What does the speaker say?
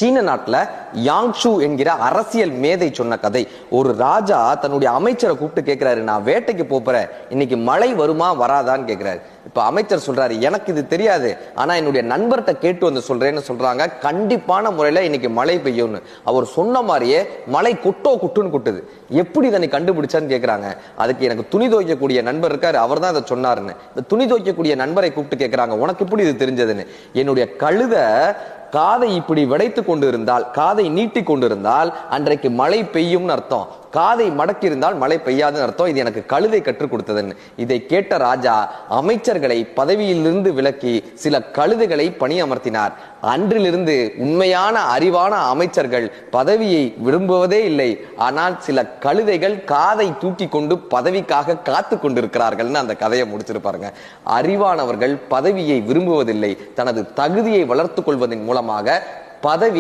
சீன நாட்டுல யாங்ஷு என்கிற அரசியல் மேதை சொன்ன கதை. ஒரு ராஜா தன்னுடைய அமைச்சரை கூப்பிட்டு கேட்கிறாரு, நான் வேட்டைக்கு போறேன், இன்னைக்கு மழை வருமா வராதான்னு கேட்கிறாரு. இப்ப அமைச்சர் சொல்றாரு, எனக்கு இது தெரியாது, ஆனா என்னுடைய நண்பர்கிட்ட கேட்டு வந்து சொல்றேன்னு சொல்றாங்க. கண்டிப்பான முறையில இன்னைக்கு மழை பெய்யும்னு அவர் சொன்ன மாதிரியே மழை கொட்டுன்னு கொட்டுது. எப்படி இதனை கண்டுபிடிச்சான்னு கேட்கிறாங்க. அதுக்கு எனக்கு துணி துவைக்கக்கூடிய நண்பர் இருக்காரு, அவர் தான் இதை சொன்னாருன்னு. இந்த துணி துவைக்கக்கூடிய நண்பரை கூப்பிட்டு கேட்கிறாங்க, உனக்கு எப்படி இது தெரிஞ்சதுன்னு. என்னுடைய கழுத காதை இப்படி விடைத்து கொண்டு இருந்தால், காதை நீட்டி கொண்டு இருந்தால் அன்றைக்கு மழை பெய்யும்னு அர்த்தம், காதை மடக்கி இருந்தால் மழை பெய்யாதுன்னு அர்த்தம். இது எனக்கு கழுதை கற்றுக் கொடுத்ததுன்னு. இதை கேட்ட ராஜா அமைச்சர்களை பதவியிலிருந்து விலக்கி சில கழுதைகளை பணியமர்த்தினார். அன்றிலிருந்து உண்மையான அறிவான அமைச்சர்கள் பதவியை விரும்புவதே இல்லை, ஆனால் சில கழுதைகள் காதை தூக்கி கொண்டு பதவிக்காக காத்து கொண்டிருக்கிறார்கள். அந்த கதையை முடிச்சிருப்பாருங்க. அறிவானவர்கள் பதவியை விரும்புவதில்லை, தனது தகுதியை வளர்த்துக் கொள்வதன் மூலமாக பதவி